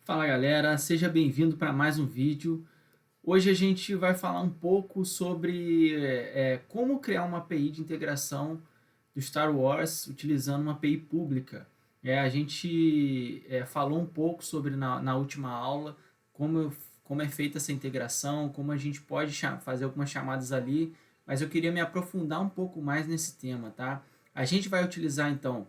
Fala galera, seja bem-vindo para mais um vídeo. Hoje a gente vai falar um pouco sobre como criar uma API de integração do Star Wars utilizando uma API pública. A gente falou um pouco sobre na última aula como é feita essa integração, como a gente pode fazer algumas chamadas ali, mas eu queria me aprofundar um pouco mais nesse tema, tá? A gente vai utilizar então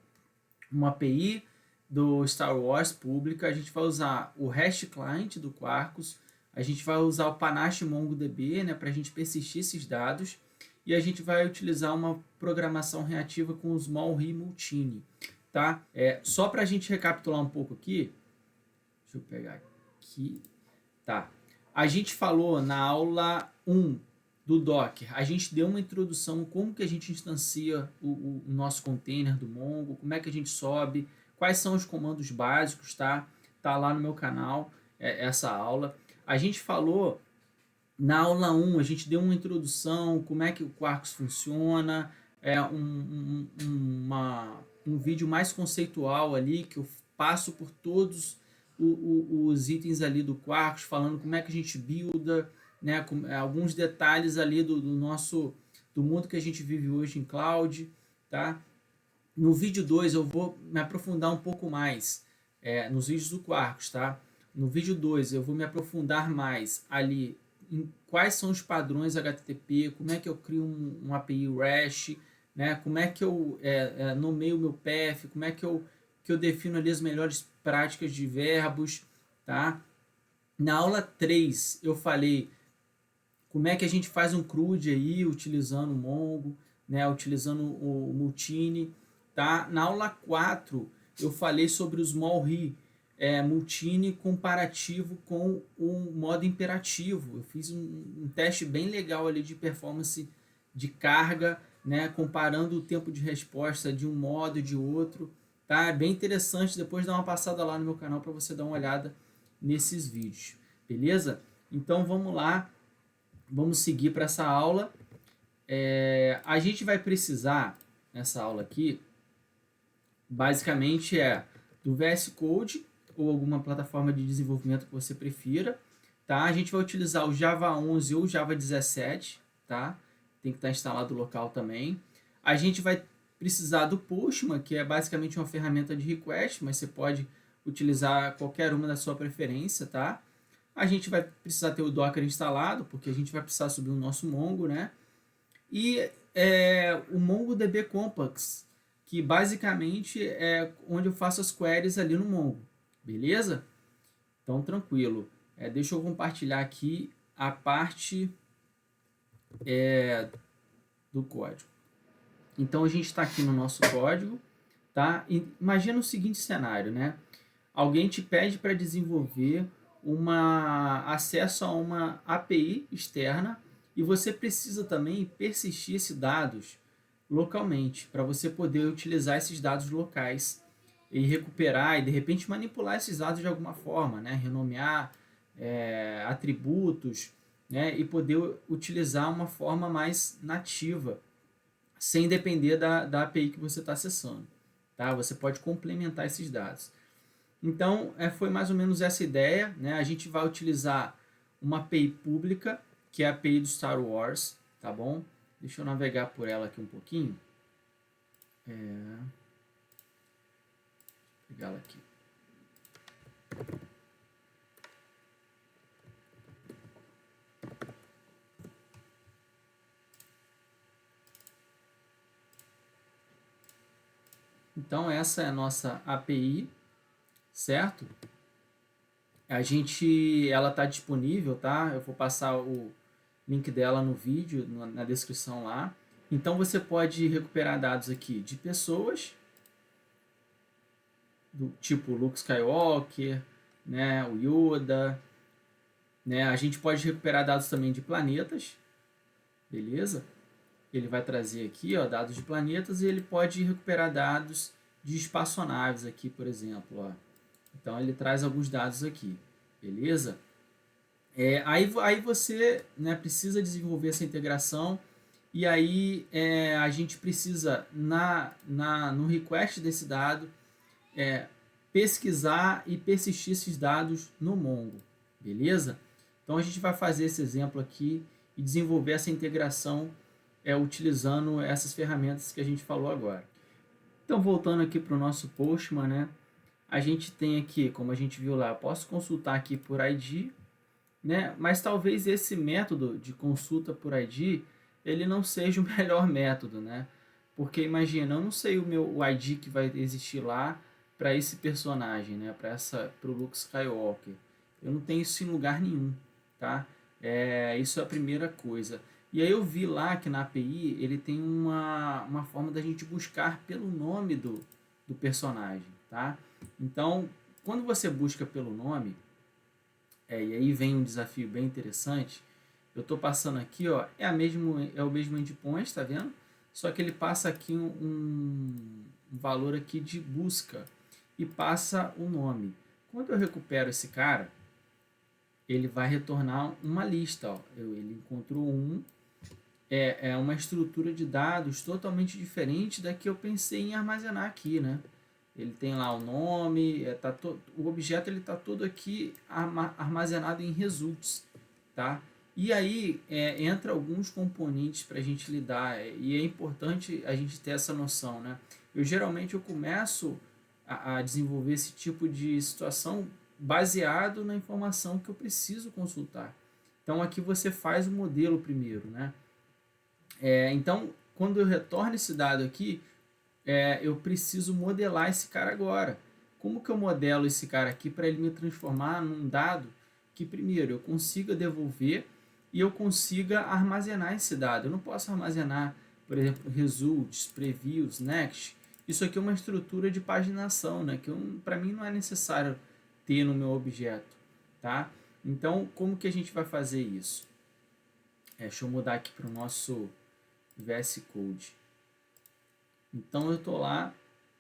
uma API do Star Wars pública, a gente vai usar o REST client do Quarkus, a gente vai usar o Panache MongoDB, né, para a gente persistir esses dados, e a gente vai utilizar uma programação reativa com o Smallree Multini, tá? Só para a gente recapitular um pouco aqui, deixa eu pegar aqui, tá? A gente falou na aula 1 do Docker, a gente deu uma introdução como que a gente instancia o nosso container do Mongo, como é que a gente sobe, quais são os comandos básicos, tá? Tá lá no meu canal essa aula. A gente falou na aula 1, a gente deu uma introdução, como é que o Quarkus funciona, um vídeo mais conceitual ali, que eu passo por todos os itens ali do Quarkus, falando como é que a gente builda, né, alguns detalhes ali do mundo que a gente vive hoje em cloud, tá? No vídeo 2 eu vou me aprofundar um pouco mais nos vídeos do Quarkus, tá? No vídeo 2 eu vou me aprofundar mais ali em quais são os padrões HTTP, como é que eu crio um API REST, né? Como é que eu nomeio o meu path, como é que eu defino ali as melhores práticas de verbos, tá? Na aula 3 eu falei como é que a gente faz um CRUD aí, utilizando o Mongo, né, utilizando o Multini, tá? Na aula 4 eu falei sobre os Smallree Multini comparativo com o modo imperativo. Eu fiz um teste bem legal ali de performance de carga, né, comparando o tempo de resposta de um modo e de outro, tá? É bem interessante, depois dá uma passada lá no meu canal para você dar uma olhada nesses vídeos, beleza? Então vamos lá, vamos seguir para essa aula. A gente vai precisar, nessa aula aqui, basicamente do VS Code ou alguma plataforma de desenvolvimento que você prefira, tá? A gente vai utilizar o Java 11 ou o Java 17, tá? Tem que estar instalado local também. A gente vai precisar do Postman, que é basicamente uma ferramenta de request, mas você pode utilizar qualquer uma da sua preferência, tá? A gente vai precisar ter o Docker instalado, porque a gente vai precisar subir o nosso Mongo, né? E o MongoDB Complex, que basicamente é onde eu faço as queries ali no Mongo, beleza? Então, tranquilo. Deixa eu compartilhar aqui a parte do código. Então, a gente está aqui no nosso código, tá? Imagina o seguinte cenário, né? Alguém te pede para desenvolver acesso a uma API externa e você precisa também persistir esses dados localmente para você poder utilizar esses dados locais e recuperar e de repente manipular esses dados de alguma forma, né? Renomear atributos, né? E poder utilizar uma forma mais nativa, sem depender da API que você está acessando. Tá? Você pode complementar esses dados. Então, foi mais ou menos essa ideia, né? A gente vai utilizar uma API pública, que é a API do Star Wars, tá bom? Deixa eu navegar por ela aqui um pouquinho. Vou pegar ela aqui. Então, essa é a nossa API, certo? Ela está disponível, tá? Eu vou passar o link dela no vídeo, na descrição lá. Então você pode recuperar dados aqui de pessoas, do tipo Luke Skywalker, né, o Yoda, né? A gente pode recuperar dados também de planetas, beleza? Ele vai trazer aqui, ó, dados de planetas e ele pode recuperar dados de espaçonaves aqui, por exemplo, ó. Então ele traz alguns dados aqui, beleza? Aí você, né, precisa desenvolver essa integração e aí a gente precisa no request desse dado pesquisar e persistir esses dados no Mongo, beleza? Então a gente vai fazer esse exemplo aqui e desenvolver essa integração utilizando essas ferramentas que a gente falou agora. Então voltando aqui para o nosso Postman, né? A gente tem aqui, como a gente viu lá, posso consultar aqui por ID, né? Mas talvez esse método de consulta por ID ele não seja o melhor método, né? Porque imagina, eu não sei o ID que vai existir lá para esse personagem, né? Para o Luke Skywalker. Eu não tenho isso em lugar nenhum, tá? Isso é a primeira coisa. E aí eu vi lá que na API ele tem uma forma da gente buscar pelo nome do personagem, tá? Então, quando você busca pelo nome, e aí vem um desafio bem interessante. Eu estou passando aqui, ó, é o mesmo endpoint, tá vendo? Só que ele passa aqui um valor aqui de busca e passa o nome. Quando eu recupero esse cara, ele vai retornar uma lista, ó. Ele encontrou é uma estrutura de dados totalmente diferente da que eu pensei em armazenar aqui, né? Ele tem lá o nome, o objeto ele está todo aqui armazenado em results, tá? E aí entra alguns componentes para a gente lidar e é importante a gente ter essa noção, né? Geralmente eu começo a desenvolver esse tipo de situação baseado na informação que eu preciso consultar. Então aqui você faz o modelo primeiro, né? Então quando eu retorno esse dado aqui, eu preciso modelar esse cara agora. Como que eu modelo esse cara aqui para ele me transformar num dado que primeiro eu consiga devolver e eu consiga armazenar esse dado. Eu não posso armazenar, por exemplo, results, previews, next. Isso aqui é uma estrutura de paginação, né, que para mim não é necessário ter no meu objeto, tá? Então, como que a gente vai fazer isso? Deixa eu mudar aqui para o nosso VS Code. Então eu estou lá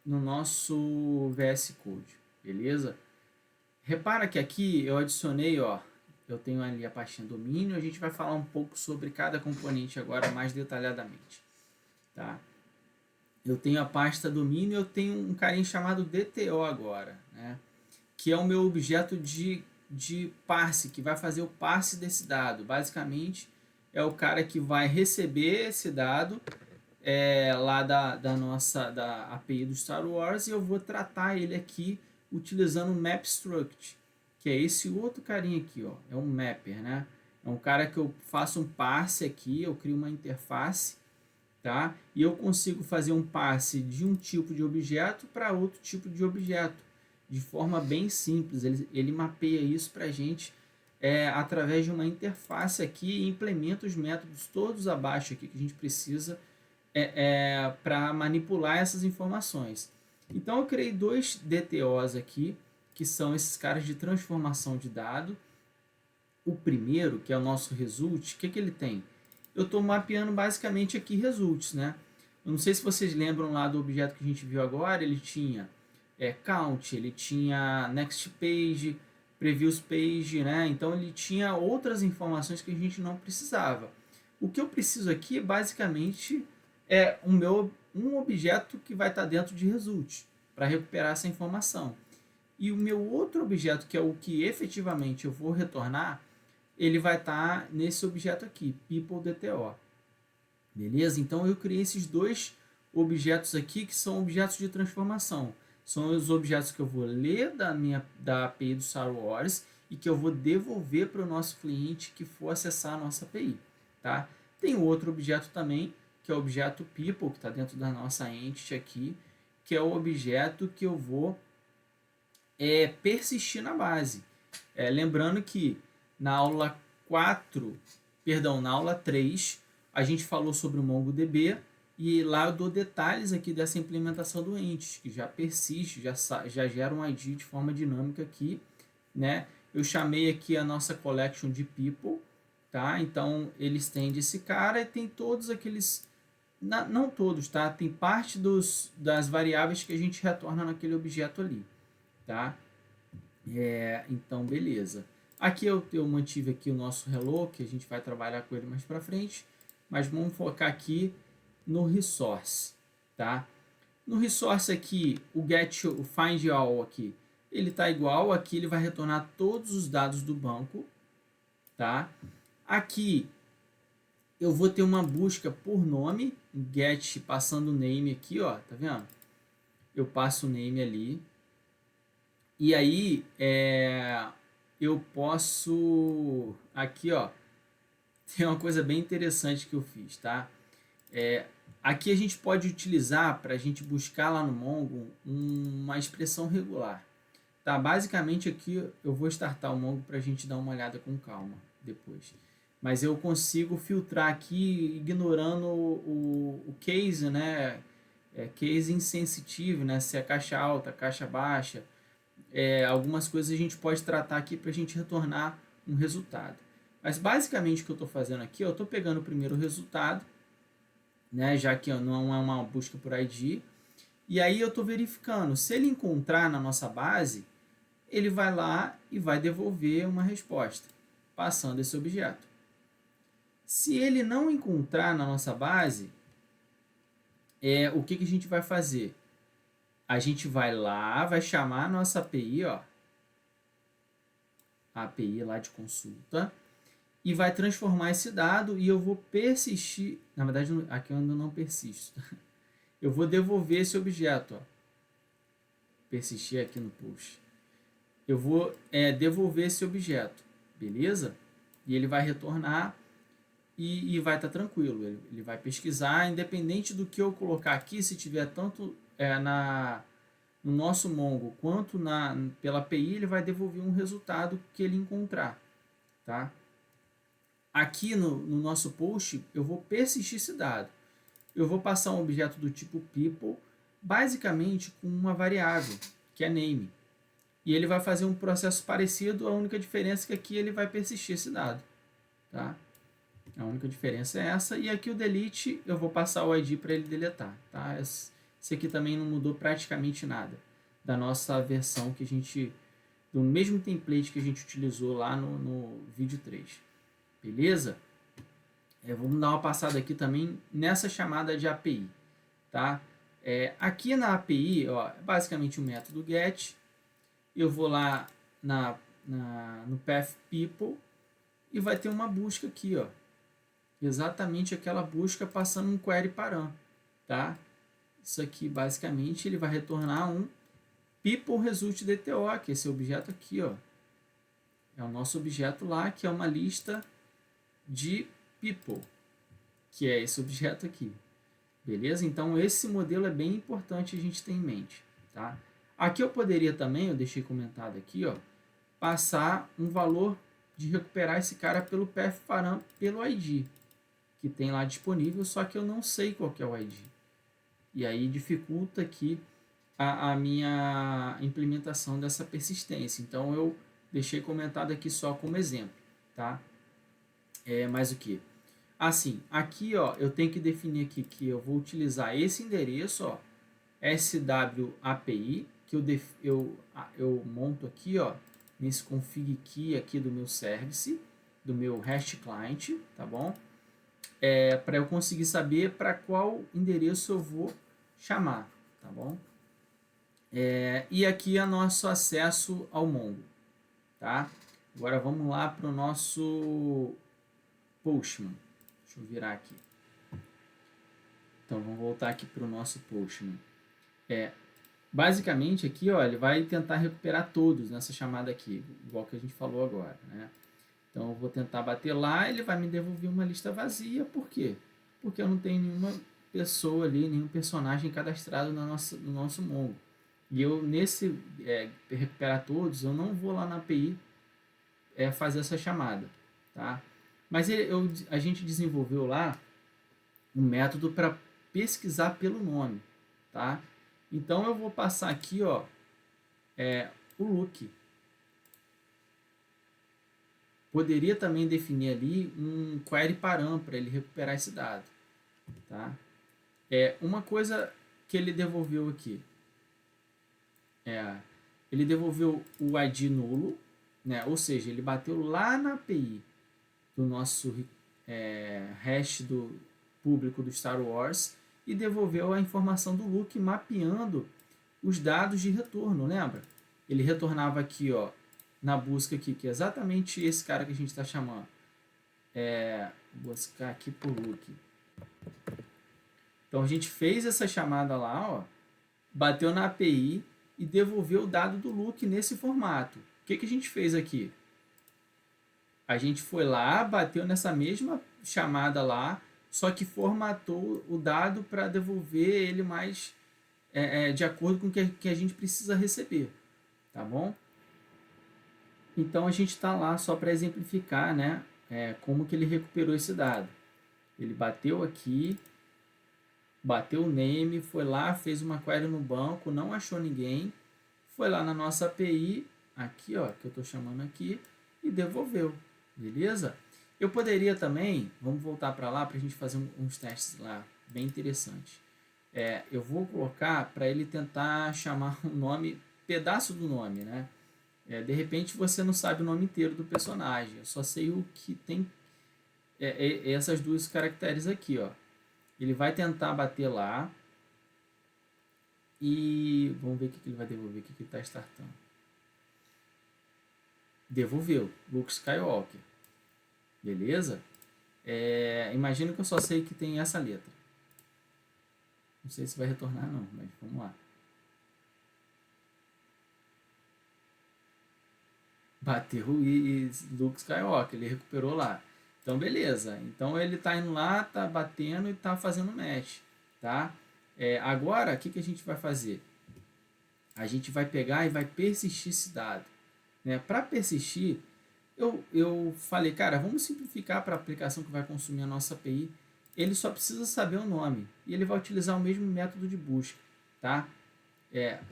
no nosso VS Code, beleza? Repara que aqui eu adicionei, ó, eu tenho ali a pastinha domínio, a gente vai falar um pouco sobre cada componente agora mais detalhadamente, tá? Eu tenho a pasta domínio, eu tenho um carinha chamado DTO agora, né? Que é o meu objeto de parse, que vai fazer o parse desse dado. Basicamente é o cara que vai receber esse dado lá da API do Star Wars e eu vou tratar ele aqui utilizando o MapStruct, que é esse outro carinha aqui, ó, é um mapper, né? É um cara que eu faço um parse aqui, eu crio uma interface, tá? E eu consigo fazer um parse de um tipo de objeto para outro tipo de objeto, de forma bem simples. Ele mapeia isso para a gente através de uma interface aqui e implementa os métodos todos abaixo aqui que a gente precisa para manipular essas informações. Então eu criei dois DTOs aqui, que são esses caras de transformação de dado. O primeiro, que é o nosso result, o que ele tem? Eu estou mapeando basicamente aqui results, né? Eu não sei se vocês lembram lá do objeto que a gente viu agora, ele tinha count, ele tinha next page, previews page, né? Então ele tinha outras informações que a gente não precisava. O que eu preciso aqui é basicamente um objeto que vai estar dentro de result para recuperar essa informação. E o meu outro objeto, que é o que efetivamente eu vou retornar, ele vai estar nesse objeto aqui, peopleDTO. Beleza? Então eu criei esses dois objetos aqui que são objetos de transformação. São os objetos que eu vou ler da API do Star Wars e que eu vou devolver para o nosso cliente que for acessar a nossa API. Tá? Tem outro objeto também, que é o objeto people, que está dentro da nossa entity aqui, que é o objeto que eu vou persistir na base. Lembrando que na aula 3, a gente falou sobre o MongoDB e lá eu dou detalhes aqui dessa implementação do entity, que já persiste, já gera um ID de forma dinâmica aqui, né? Eu chamei aqui a nossa collection de people, tá? Então ele estende esse cara e tem todos aqueles, não todos, tá? Tem parte das variáveis que a gente retorna naquele objeto ali, tá? Então beleza. Aqui eu mantive aqui o nosso hello, que a gente vai trabalhar com ele mais para frente, mas vamos focar aqui no resource, tá? No resource aqui, o get, o find all aqui, ele está igual. Aqui ele vai retornar todos os dados do banco, tá? Aqui eu vou ter uma busca por nome, get passando o name aqui, ó, tá vendo? Eu passo o name ali. E aí, eu posso, aqui, ó, tem uma coisa bem interessante que eu fiz, tá? Aqui a gente pode utilizar para a gente buscar lá no Mongo uma expressão regular. Tá? Basicamente aqui eu vou startar o Mongo para a gente dar uma olhada com calma depois. Mas eu consigo filtrar aqui ignorando o case, né? Case insensitive, né? Se é caixa alta, caixa baixa. Algumas coisas a gente pode tratar aqui para a gente retornar um resultado. Mas basicamente o que eu estou fazendo aqui, eu estou pegando o primeiro resultado, né? Já que não é uma busca por ID. E aí eu estou verificando. Se ele encontrar na nossa base, ele vai lá e vai devolver uma resposta, passando esse objeto. Se ele não encontrar na nossa base, o que a gente vai fazer? A gente vai lá, vai chamar a nossa API, ó, a API lá de consulta, e vai transformar esse dado e eu vou persistir. Na verdade, aqui eu ainda não persisto. Eu vou devolver esse objeto, ó. Persistir aqui no post. Eu vou devolver esse objeto, beleza? E ele vai retornar e vai estar tranquilo. Ele vai pesquisar, independente do que eu colocar aqui, se tiver tanto no nosso Mongo quanto pela API, ele vai devolver um resultado que ele encontrar, tá? Aqui no nosso post, eu vou persistir esse dado. Eu vou passar um objeto do tipo people, basicamente com uma variável, que é name. E ele vai fazer um processo parecido, a única diferença é que aqui ele vai persistir esse dado, tá? A única diferença é essa. E aqui o delete, eu vou passar o ID para ele deletar, tá? Esse aqui também não mudou praticamente nada da nossa versão que a gente, do mesmo template que a gente utilizou lá no vídeo 3. Beleza? Vamos dar uma passada aqui também nessa chamada de API, tá? Aqui na API, ó, é basicamente o método get. Eu vou lá no path people e vai ter uma busca aqui, ó. Exatamente aquela busca passando um query param, tá? Isso aqui basicamente ele vai retornar um people result DTO, que é esse objeto aqui, ó. É o nosso objeto lá, que é uma lista de people, que é esse objeto aqui. Beleza? Então esse modelo é bem importante a gente ter em mente, tá? Aqui eu poderia também, eu deixei comentado aqui, ó, passar um valor de recuperar esse cara pelo path param, pelo ID, que tem lá disponível, só que eu não sei qual que é o ID. E aí dificulta aqui a minha implementação dessa persistência. Então eu deixei comentado aqui só como exemplo, tá? Mais o que? Assim, aqui, ó, eu tenho que definir aqui que eu vou utilizar esse endereço, ó, SWAPI, que eu monto aqui, ó, nesse config key aqui do meu service, do meu REST client, tá bom? Para eu conseguir saber para qual endereço eu vou chamar, tá bom? E aqui é nosso acesso ao Mongo, tá? Agora vamos lá para o nosso Postman. Deixa eu virar aqui. Então vamos voltar aqui para o nosso Postman. Basicamente aqui, ó, ele vai tentar recuperar todos nessa chamada aqui, igual que a gente falou agora, né? Então eu vou tentar bater lá, ele vai me devolver uma lista vazia. Por quê? Porque eu não tenho nenhuma pessoa ali, nenhum personagem cadastrado no nosso Mongo. E eu, nesse recuperar todos, eu não vou lá na API fazer essa chamada, tá? Mas a gente desenvolveu lá um método para pesquisar pelo nome, tá? Então eu vou passar aqui, ó, o look. Poderia também definir ali um query param para ele recuperar esse dado, tá? Uma coisa que ele devolveu aqui, ele devolveu o ID nulo, né? Ou seja, ele bateu lá na API do nosso hash do público do Star Wars e devolveu a informação do look mapeando os dados de retorno, lembra? Ele retornava aqui, ó, na busca aqui, que é exatamente esse cara que a gente está chamando. Buscar aqui por look. Então a gente fez essa chamada lá, ó, bateu na API e devolveu o dado do look nesse formato. O que a gente fez aqui? A gente foi lá, bateu nessa mesma chamada lá, só que formatou o dado para devolver ele mais de acordo com o que a gente precisa receber, tá bom? Então a gente está lá só para exemplificar, né, como que ele recuperou esse dado. Ele bateu aqui, bateu o name, foi lá, fez uma query no banco, não achou ninguém, foi lá na nossa API, aqui ó, que eu estou chamando aqui, e devolveu, beleza? Eu poderia também, vamos voltar para lá para a gente fazer uns testes lá, bem interessantes. Eu vou colocar para ele tentar chamar um nome, pedaço do nome, né? De repente você não sabe o nome inteiro do personagem, eu só sei o que tem essas duas caracteres aqui, ó. Ele vai tentar bater lá e vamos ver o que ele vai devolver, o que ele está startando. Devolveu, Luke Skywalker. Beleza? Imagina que eu só sei que tem essa letra. Não sei se vai retornar não, mas vamos lá. Bateu e Luke Skywalker, ele recuperou lá. Então, beleza. Então, ele está indo lá, está batendo e está fazendo match, tá? Agora, o que a gente vai fazer? A gente vai pegar e vai persistir esse dado. Né? Para persistir, eu falei, cara, vamos simplificar para a aplicação que vai consumir a nossa API. Ele só precisa saber o nome e ele vai utilizar o mesmo método de busca, tá?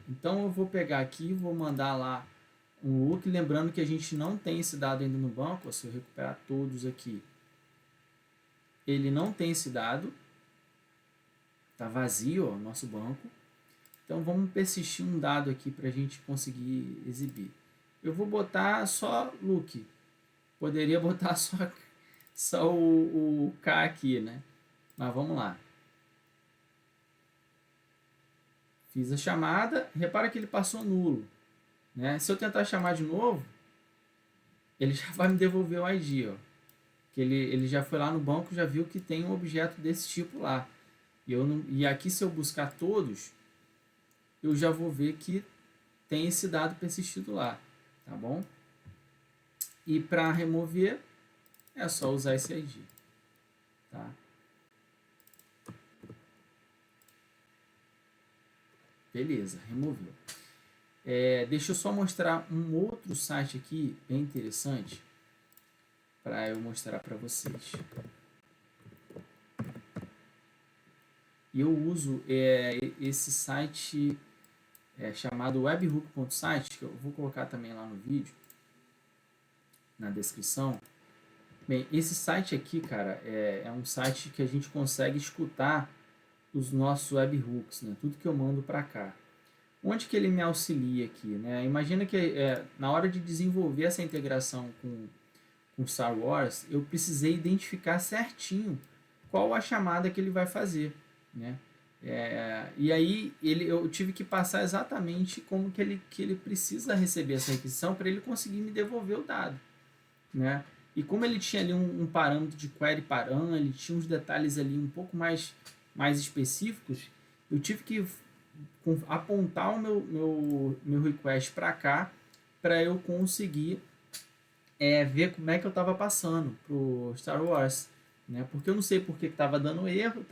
Então, eu vou pegar aqui, vou mandar lá um look, lembrando que a gente não tem esse dado ainda no banco. Se eu recuperar todos aqui, ele não tem esse dado, tá vazio o nosso banco. Então vamos persistir um dado aqui para a gente conseguir exibir. Eu vou botar só look, poderia botar só o K aqui, né? Mas vamos lá. Fiz a chamada, repara que ele passou nulo. Né? Se eu tentar chamar de novo, ele já vai me devolver o ID, ó. Que ele já foi lá no banco, já viu que tem um objeto desse tipo lá. E aqui, se eu buscar todos, eu já vou ver que tem esse dado persistido lá, tá bom? E para remover, é só usar esse ID, tá? Beleza, removeu. Deixa eu só mostrar um outro site aqui, bem interessante, para eu mostrar para vocês. E eu uso esse site chamado webhook.site, que eu vou colocar também lá no vídeo, na descrição. Bem, esse site aqui, cara, é um site que a gente consegue escutar os nossos webhooks, né? Tudo que eu mando para cá. Onde que ele me auxilia aqui, né? Imagina que na hora de desenvolver essa integração com Star Wars, eu precisei identificar certinho qual a chamada que ele vai fazer, né? E aí eu tive que passar exatamente como que ele precisa receber essa requisição para ele conseguir me devolver o dado, né? E como ele tinha ali um parâmetro de query param, ele tinha uns detalhes ali um pouco mais específicos, eu tive que apontar o meu request para cá para eu conseguir ver como é que eu estava passando pro Star Wars, né? Porque eu não sei porque que estava dando erro,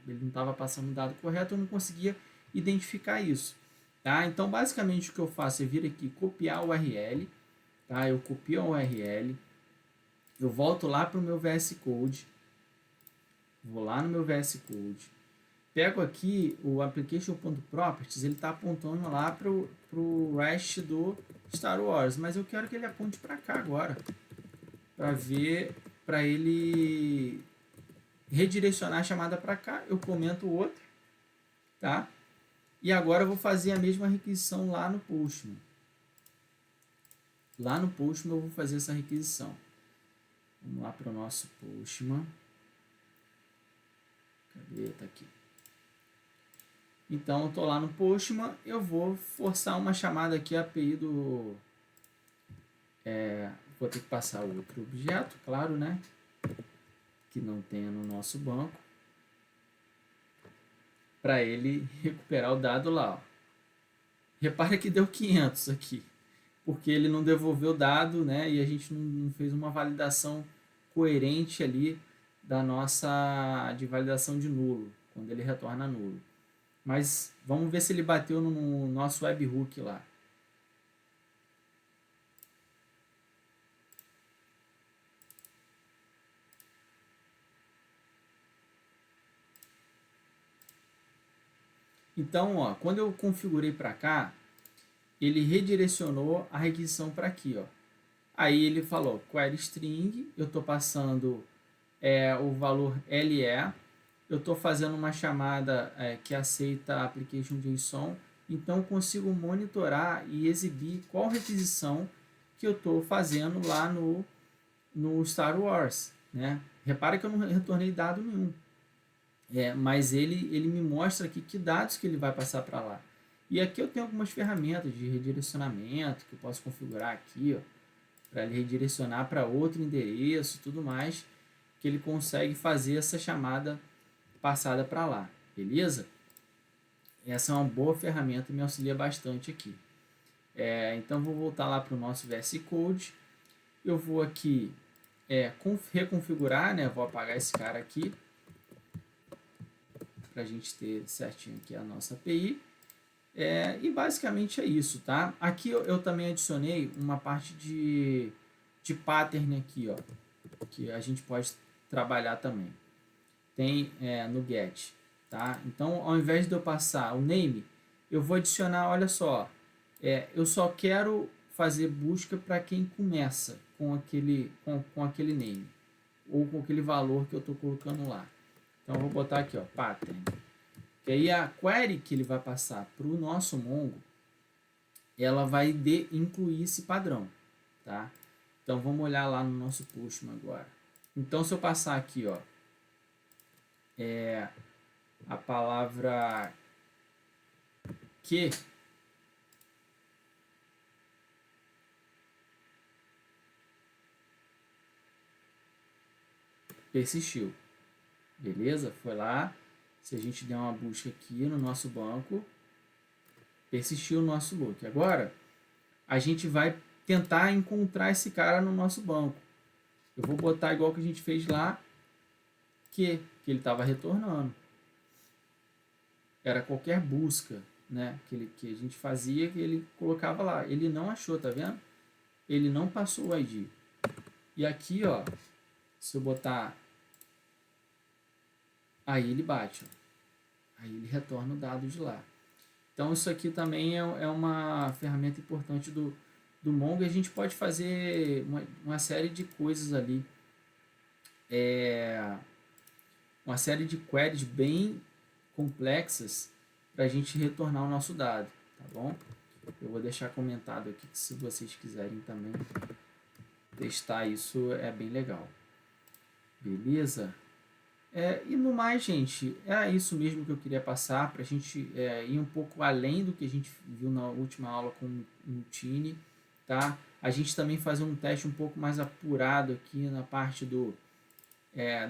ele não estava passando o dado correto, eu não conseguia identificar isso, tá? Então, basicamente, o que eu faço é vir aqui, copiar o URL, tá? Eu copio a URL, eu volto lá para o meu VS Code, vou lá no meu VS Code, pego aqui o application.properties, ele está apontando lá para o REST do Star Wars, mas eu quero que ele aponte para cá agora, para ele redirecionar a chamada para cá. Eu comento o outro, tá? E agora eu vou fazer a mesma requisição lá no Postman. Lá no Postman eu vou fazer essa requisição. Vamos lá para o nosso Postman. Cadê? Tá aqui. Então, eu estou lá no Postman, eu vou forçar uma chamada aqui, a API do... vou ter que passar outro objeto, claro, né? Que não tenha no nosso banco, para ele recuperar o dado lá. Ó. Repare que deu 500 aqui, porque ele não devolveu o dado, né? E a gente não fez uma validação coerente ali da nossa de validação de nulo, quando ele retorna nulo. Mas vamos ver se ele bateu no nosso webhook lá. Então, ó, quando eu configurei para cá, ele redirecionou a requisição para aqui, ó. Aí ele falou query string, eu estou passando o valor LE, eu estou fazendo uma chamada que aceita a application JSON, então eu consigo monitorar e exibir qual requisição que eu estou fazendo lá no Star Wars, né? Repara que eu não retornei dado nenhum, mas ele me mostra aqui que dados que ele vai passar para lá. E aqui eu tenho algumas ferramentas de redirecionamento que eu posso configurar aqui, ó, para ele redirecionar para outro endereço, tudo mais, que ele consegue fazer essa chamada passada para lá, beleza? Essa é uma boa ferramenta e me auxilia bastante aqui. Então vou voltar lá para o nosso VS Code, eu vou aqui reconfigurar, né? Vou apagar esse cara aqui para a gente ter certinho aqui a nossa API. E basicamente é isso, tá? Aqui eu também adicionei uma parte de pattern aqui, ó, que a gente pode trabalhar também. Tem no get, tá? Então, ao invés de eu passar o name, eu vou adicionar, olha só, eu só quero fazer busca para quem começa com aquele name, ou com aquele valor que eu estou colocando lá. Então, eu vou botar aqui, ó, pattern. E aí a query que ele vai passar para o nosso Mongo, ela vai incluir esse padrão, tá? Então vamos olhar lá no nosso Postman agora. Então se eu passar aqui, ó, a palavra que, persistiu, beleza? Foi lá, se a gente der uma busca aqui no nosso banco, persistiu o nosso look. Agora a gente vai tentar encontrar esse cara no nosso banco. Eu vou botar igual que a gente fez lá, que ele estava retornando. Era qualquer busca, né, que a gente fazia, que ele colocava lá. Ele não achou, tá vendo? Ele não passou o ID. E aqui, ó, se eu botar, aí ele bate, ó. Aí ele retorna o dado de lá. Então isso aqui também é uma ferramenta importante do Mongo, e a gente pode fazer uma série de coisas ali. Uma série de queries bem complexas para a gente retornar o nosso dado, tá bom? Eu vou deixar comentado aqui que se vocês quiserem também testar isso, é bem legal. Beleza? E no mais, gente, é isso mesmo que eu queria passar, para a gente ir um pouco além do que a gente viu na última aula com o Tiny, tá? A gente também fazer um teste um pouco mais apurado aqui na parte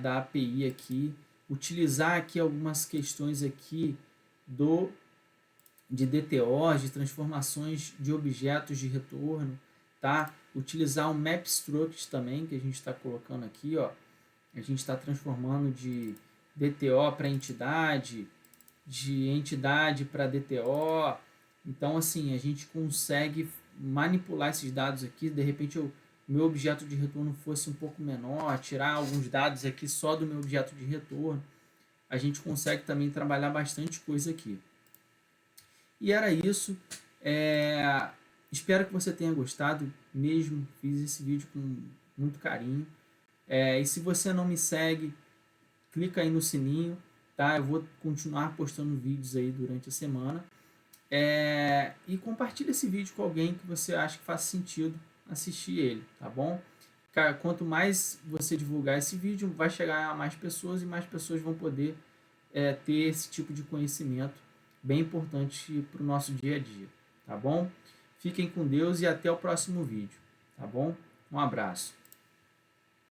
da API aqui, utilizar aqui algumas questões aqui de DTO, de transformações de objetos de retorno, tá? Utilizar o map struct também, que a gente está colocando aqui, ó. A gente está transformando de DTO para entidade, de entidade para DTO. Então, assim, a gente consegue manipular esses dados aqui. De repente, meu objeto de retorno fosse um pouco menor, tirar alguns dados aqui só do meu objeto de retorno. A gente consegue também trabalhar bastante coisa aqui. E era isso. Espero que você tenha gostado mesmo. Fiz esse vídeo com muito carinho. E se você não me segue, clica aí no sininho, tá? Eu vou continuar postando vídeos aí durante a semana. E compartilha esse vídeo com alguém que você acha que faz sentido assistir ele, tá bom? Quanto mais você divulgar esse vídeo, vai chegar a mais pessoas e mais pessoas vão poder ter esse tipo de conhecimento bem importante para o nosso dia a dia, tá bom? Fiquem com Deus e até o próximo vídeo, tá bom? Um abraço.